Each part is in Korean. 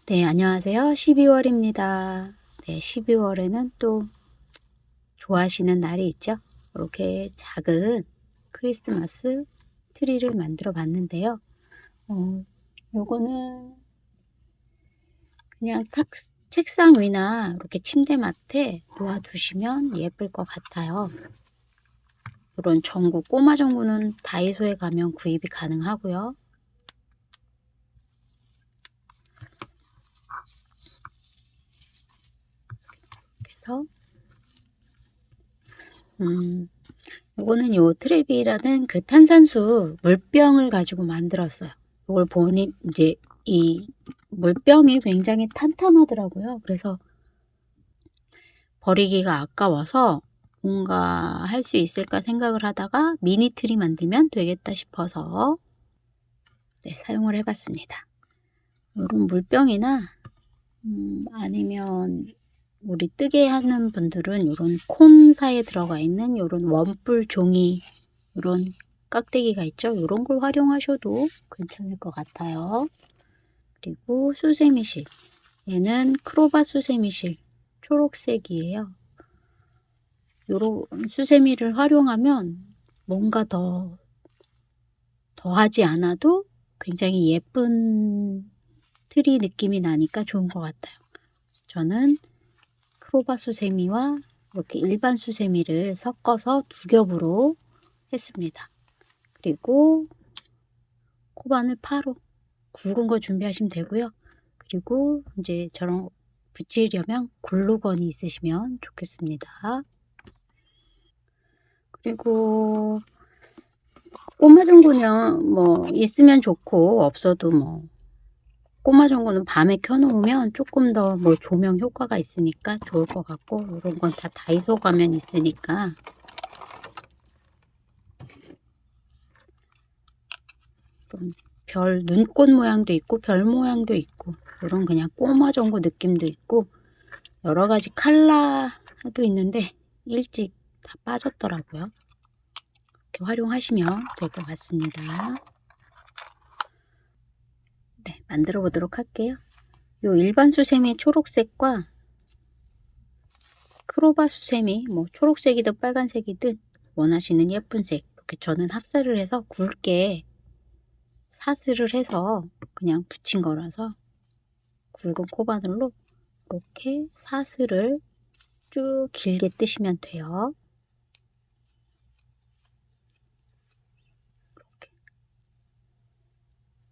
네, 안녕하세요. 12월입니다. 네, 12월에는 또 좋아하시는 날이 있죠. 이렇게 작은 크리스마스 트리를 만들어 봤는데요. 요거는 그냥 책상 위나 이렇게 침대맡에 놓아두시면 예쁠 것 같아요. 이런 전구, 꼬마 전구는 다이소에 가면 구입이 가능하고요. 그래서 요거는 요 트레비라는 그 탄산수 물병을 가지고 만들었어요. 이걸 보니 이제 이 물병이 굉장히 탄탄하더라고요. 그래서 버리기가 아까워서 뭔가 할 수 있을까 생각을 하다가 미니 트리 만들면 되겠다 싶어서 네, 사용을 해봤습니다. 이런 물병이나 아니면 우리 뜨개 하는 분들은 이런 콘사에 들어가 있는 이런 원뿔 종이 이런 깍대기가 있죠. 이런 걸 활용하셔도 괜찮을 것 같아요. 그리고 수세미실, 얘는 크로바 수세미실 초록색이에요. 이런 수세미를 활용하면 뭔가 더 하지 않아도 굉장히 예쁜 트리 느낌이 나니까 좋은 것 같아요. 저는 크로바 수세미와 이렇게 일반 수세미를 섞어서 두 겹으로 했습니다. 그리고 코바늘 파로 굵은 거 준비하시면 되고요. 그리고 이제 저런 붙이려면 글루건이 있으시면 좋겠습니다. 그리고 꼬마 전구는 뭐 있으면 좋고 없어도 뭐 꼬마 전구는 밤에 켜놓으면 조금 더 뭐 조명 효과가 있으니까 좋을 것 같고, 이런 건 다 다이소 가면 있으니까 별 눈꽃 모양도 있고 별 모양도 있고 이런 그냥 꼬마 전구 느낌도 있고 여러 가지 컬러도 있는데 일찍 다 빠졌더라고요. 이렇게 활용하시면 될 것 같습니다. 네, 만들어 보도록 할게요. 요 일반 수세미 초록색과 크로바 수세미 뭐 초록색이든 빨간색이든 원하시는 예쁜 색 이렇게 저는 합사를 해서 굵게 사슬을 해서 그냥 붙인 거라서 굵은 코바늘로 이렇게 사슬을 쭉 길게 뜨시면 돼요. 이렇게.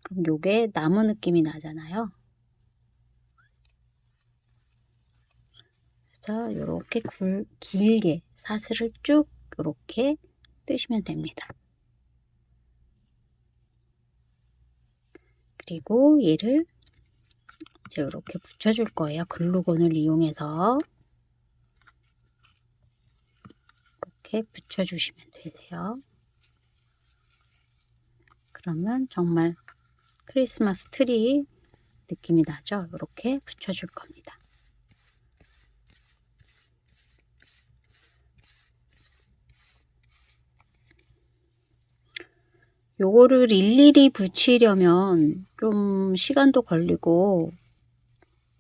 그럼 요게 나무 느낌이 나잖아요. 자, 요렇게 길게 사슬을 쭉 이렇게 뜨시면 됩니다. 그리고 얘를 이제 이렇게 붙여줄 거예요. 글루건을 이용해서 이렇게 붙여주시면 되세요. 그러면 정말 크리스마스 트리 느낌이 나죠? 이렇게 붙여줄 겁니다. 요거를 일일이 붙이려면 좀 시간도 걸리고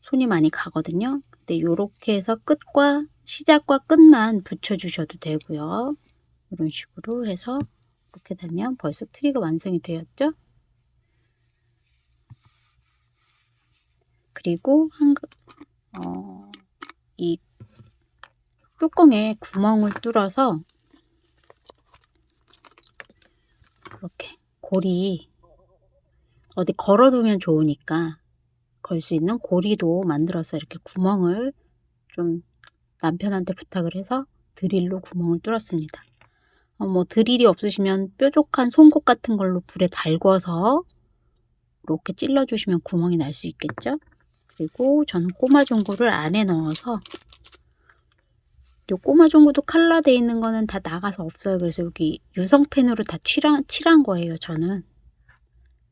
손이 많이 가거든요. 근데 요렇게 해서 끝과 시작과 끝만 붙여주셔도 되고요. 이런 식으로 해서 이렇게 되면 벌써 트리가 완성이 되었죠. 그리고 이 뚜껑에 구멍을 뚫어서 이렇게 고리 어디 걸어두면 좋으니까 걸 수 있는 고리도 만들어서 이렇게 구멍을 좀 남편한테 부탁을 해서 드릴로 구멍을 뚫었습니다. 뭐 드릴이 없으시면 뾰족한 송곳 같은 걸로 불에 달궈서 이렇게 찔러 주시면 구멍이 날 수 있겠죠. 그리고 저는 꼬마 종구를 안에 넣어서, 요 꼬마 종구도 칼라 돼 있는 거는 다 나가서 없어요. 그래서 여기 유성펜으로 다 칠한 거예요. 저는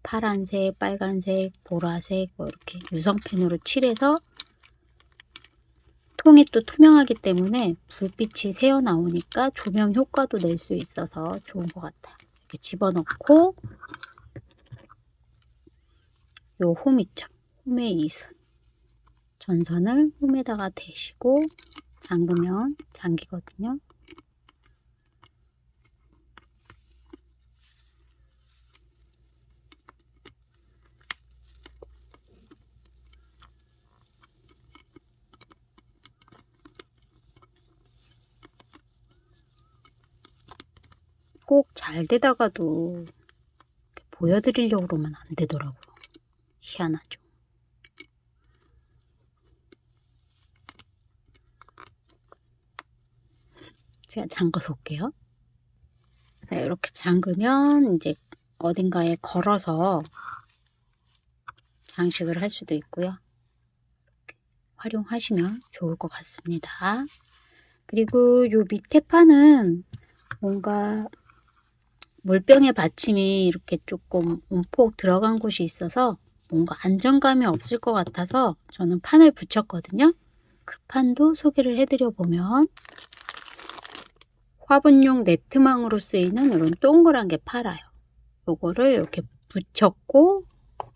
파란색, 빨간색, 보라색 뭐 이렇게 유성펜으로 칠해서, 통이 또 투명하기 때문에 불빛이 새어 나오니까 조명 효과도 낼 수 있어서 좋은 것 같아요. 이렇게 집어넣고 요 홈 있죠. 홈의 이슬 전선을 홈에다가 대시고 잠그면 잠기거든요. 꼭 잘 되다가도 보여드리려고 그러면 안 되더라고요. 희한하죠. 제가 잠궈서 올게요. 자, 이렇게 잠그면 이제 어딘가에 걸어서 장식을 할 수도 있고요. 활용하시면 좋을 것 같습니다. 그리고 요 밑에 판은 뭔가 물병의 받침이 이렇게 조금 움푹 들어간 곳이 있어서 뭔가 안정감이 없을 것 같아서 저는 판을 붙였거든요. 그 판도 소개를 해드려 보면 화분용 네트망으로 쓰이는 이런 동그란 게 팔아요. 요거를 이렇게 붙였고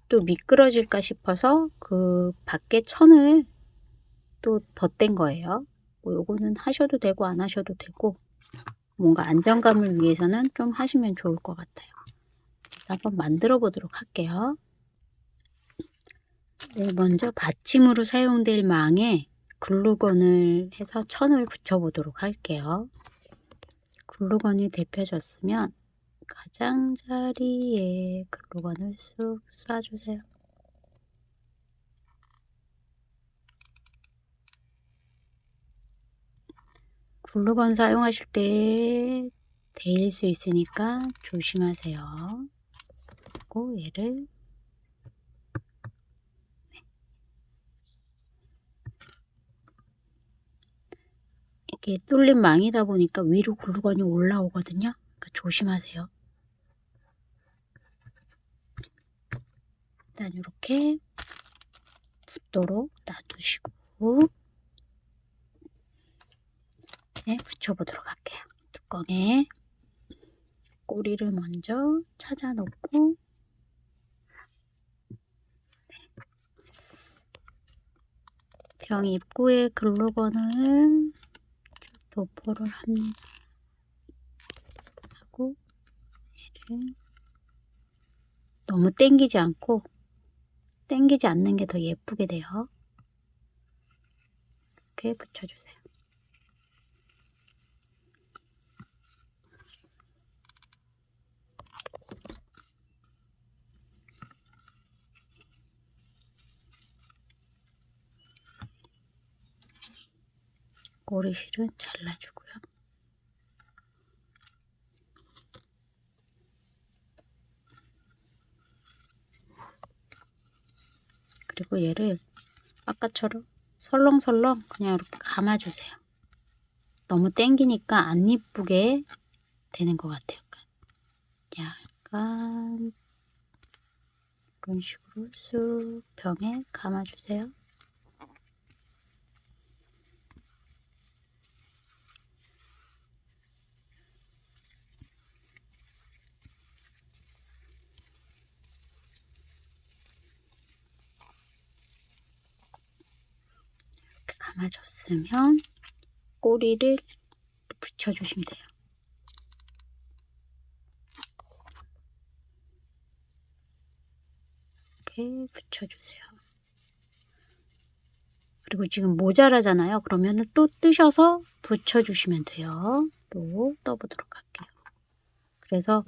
또 미끄러질까 싶어서 그 밖에 천을 또 덧댄 거예요. 뭐 요거는 하셔도 되고 안 하셔도 되고 뭔가 안정감을 위해서는 좀 하시면 좋을 것 같아요. 한번 만들어 보도록 할게요. 네, 먼저 받침으로 사용될 망에 글루건을 해서 천을 붙여 보도록 할게요. 글루건이 데펴졌으면 가장자리에 글루건을 쑥 쏴주세요. 글루건 사용하실 때 데일 수 있으니까 조심하세요. 그리고 얘를 이게 뚫린 망이다 보니까 위로 글루건이 올라오거든요. 그러니까 조심하세요. 일단 이렇게 붙도록 놔두시고 네, 붙여보도록 할게요. 뚜껑에 꼬리를 먼저 찾아 놓고 병 입구에 글루건을 도포를 합니다. 하고 얘를 너무 당기지 않고 당기지 않는 게 더 예쁘게 돼요. 이렇게 붙여주세요. 꼬리실은 잘라주고요. 그리고 얘를 아까처럼 설렁설렁 그냥 이렇게 감아주세요. 너무 당기니까 안 이쁘게 되는 것 같아요. 약간 이런 식으로 쑥 병에 감아주세요. 이렇게 감아줬으면 꼬리를 붙여주시면 돼요. 이렇게 붙여주세요. 그리고 지금 모자라잖아요. 그러면 또 뜨셔서 붙여주시면 돼요. 또 떠보도록 할게요. 그래서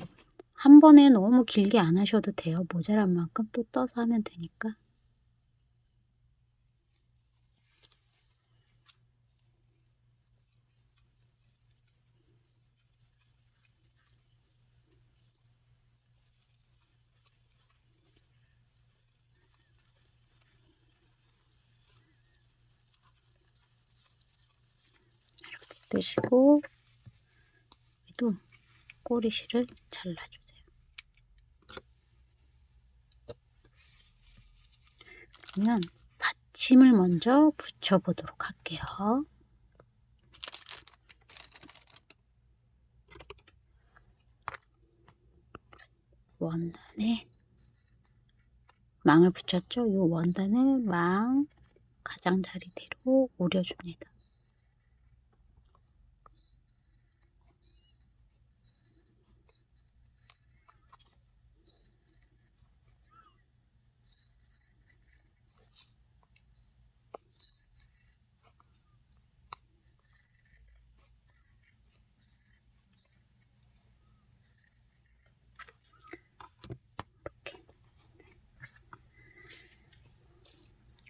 한 번에 너무 길게 안 하셔도 돼요. 모자란 만큼 또 떠서 하면 되니까. 이렇게 뜨시고 또 꼬리실을 잘라주세요. 그러면 받침을 먼저 붙여보도록 할게요. 원단에 망을 붙였죠? 이 원단을 망 가장자리대로 오려줍니다.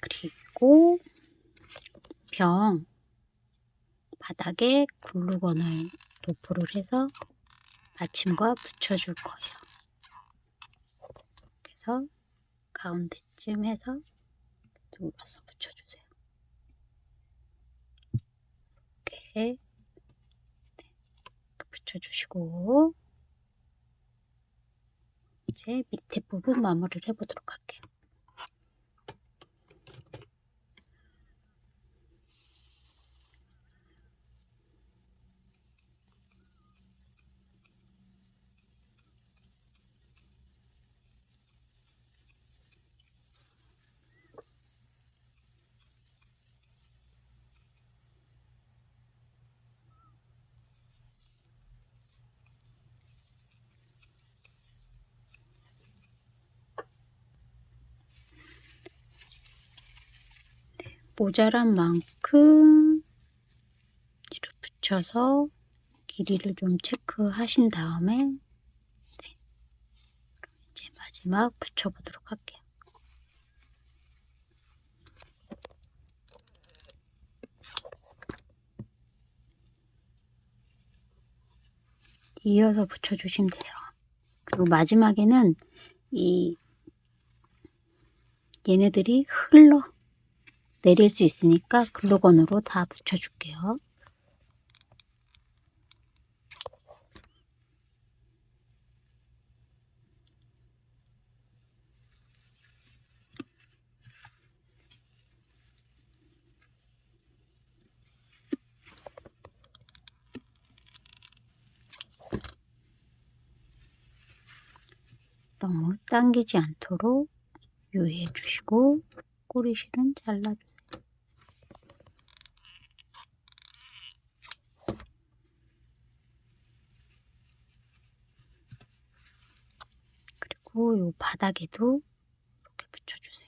그리고 병 바닥에 글루건을 도포를 해서 받침과 붙여줄 거예요. 그래서 가운데쯤 해서 눌러서 붙여주세요. 이렇게 붙여주시고 이제 밑에 부분 마무리를 해보도록 할게요. 모자란 만큼 이렇게 붙여서 길이를 좀 체크하신 다음에 이제 마지막 붙여보도록 할게요. 이어서 붙여주시면 돼요. 그리고 마지막에는 얘네들이 흘러 내릴 수 있으니까 글루건으로 다 붙여줄게요. 너무 당기지 않도록 유의해 주시고 꼬리실은 잘라주세요. 그리고 요 바닥에도 이렇게 붙여주세요.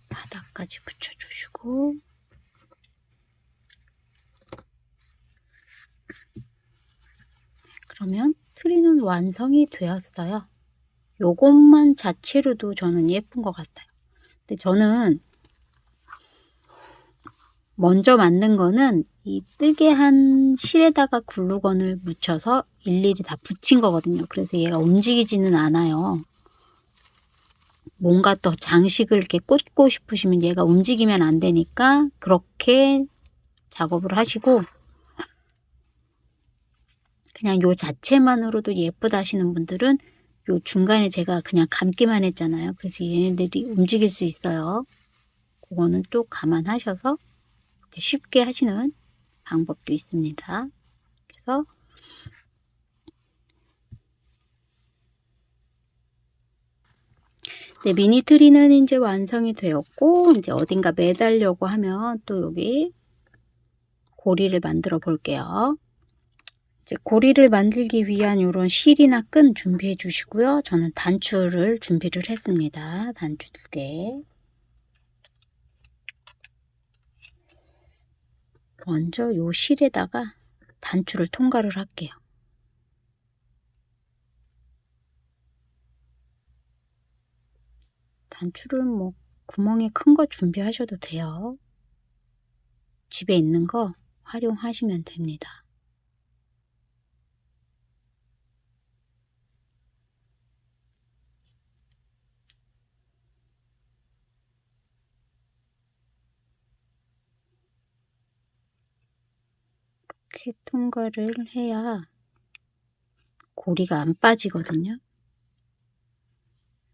바닥까지 붙여주시고 그러면 트리는 완성이 되었어요. 요것만 자체로도 저는 예쁜 것 같아요. 근데 저는 먼저 만든 거는 이 뜨개 한 실에다가 글루건을 묻혀서 일일이 다 붙인 거거든요. 그래서 얘가 움직이지는 않아요. 뭔가 더 장식을 이렇게 꽂고 싶으시면 얘가 움직이면 안 되니까 그렇게 작업을 하시고, 그냥 요 자체만으로도 예쁘다 하시는 분들은 요 중간에 제가 그냥 감기만 했잖아요. 그래서 얘네들이 움직일 수 있어요. 그거는 또 감안하셔서 이렇게 쉽게 하시는 방법도 있습니다. 그래서 네, 미니 트리는 이제 완성이 되었고, 이제 어딘가 매달려고 하면 또 여기 고리를 만들어 볼게요. 이제 고리를 만들기 위한 이런 실이나 끈 준비해 주시고요. 저는 단추를 준비를 했습니다. 단추 2개. 먼저 요 실에다가 단추를 통과를 할게요. 단추를 뭐 구멍이 큰 거 준비하셔도 돼요. 집에 있는 거 활용하시면 됩니다. 이렇게 통과를 해야 고리가 안 빠지거든요.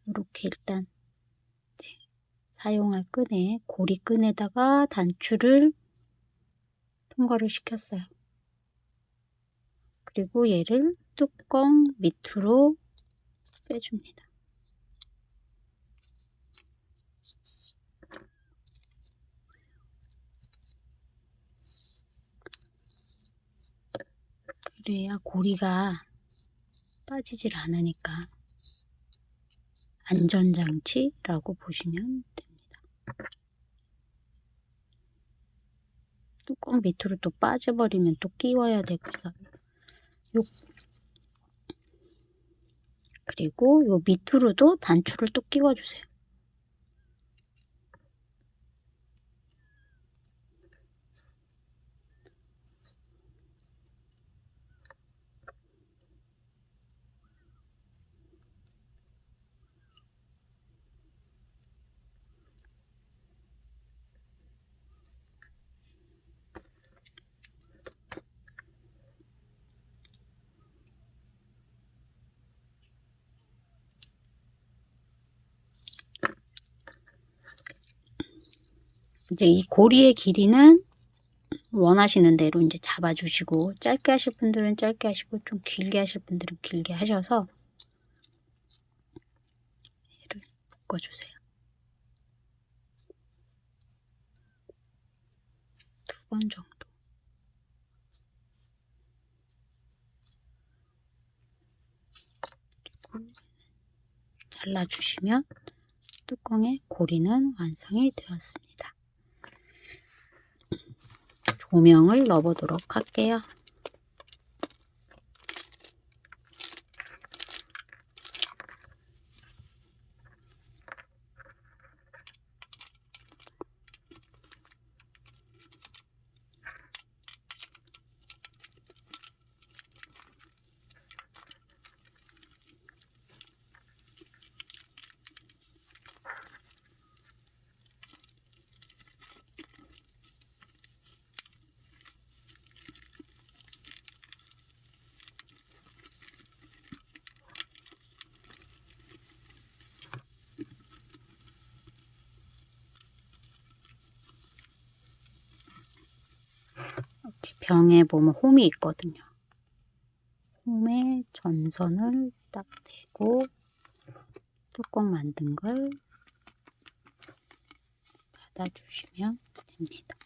이렇게 일단 사용할 끈에 고리 끈에다가 단추를 통과를 시켰어요. 그리고 얘를 뚜껑 밑으로 빼줍니다. 그래야 고리가 빠지질 않으니까 안전장치라고 보시면 됩니다. 뚜껑 밑으로 또 빠져버리면 또 끼워야 되고 해서 그리고 요 밑으로도 단추를 또 끼워주세요. 이제 이 고리의 길이는 원하시는 대로 이제 잡아주시고, 짧게 하실 분들은 짧게 하시고 좀 길게 하실 분들은 길게 하셔서 얘를 묶어주세요. 2번 정도. 그리고 잘라주시면 뚜껑의 고리는 완성이 되었습니다. 조명을 넣어보도록 할게요. 이렇게 병에 보면 홈이 있거든요. 홈에 전선을 딱 대고 뚜껑 만든 걸 닫아주시면 됩니다.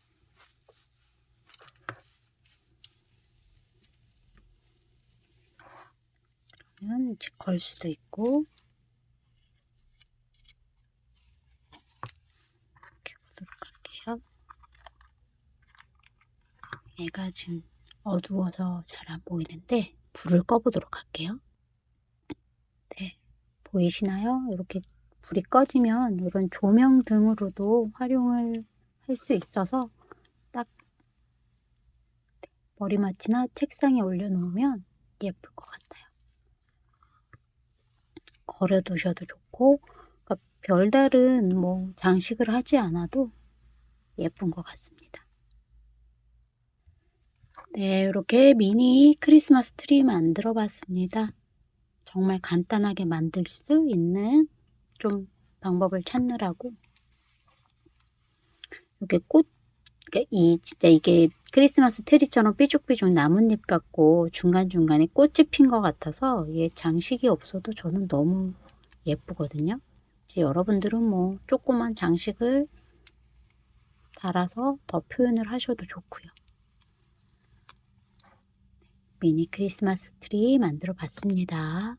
그러면 이제 걸 수도 있고, 이렇게 보도록 할게요. 얘가 지금 어두워서 잘 안 보이는데 불을 꺼보도록 할게요. 네, 보이시나요? 이렇게 불이 꺼지면 이런 조명 등으로도 활용을 할 수 있어서 딱 머리맡이나 책상에 올려놓으면 예쁠 것 같아요. 걸어 두셔도 좋고, 그러니까 별다른 뭐 장식을 하지 않아도 예쁜 것 같습니다. 네, 이렇게 미니 크리스마스 트리 만들어 봤습니다. 정말 간단하게 만들 수 있는 좀 방법을 찾느라고 이렇게 꽃, 그러니까 진짜 이게 크리스마스 트리처럼 삐죽삐죽 나뭇잎 같고 중간중간에 꽃이 핀 것 같아서 얘 장식이 없어도 저는 너무 예쁘거든요. 이제 여러분들은 뭐 조그만 장식을 달아서 더 표현을 하셔도 좋고요. 미니 크리스마스 트리 만들어 봤습니다.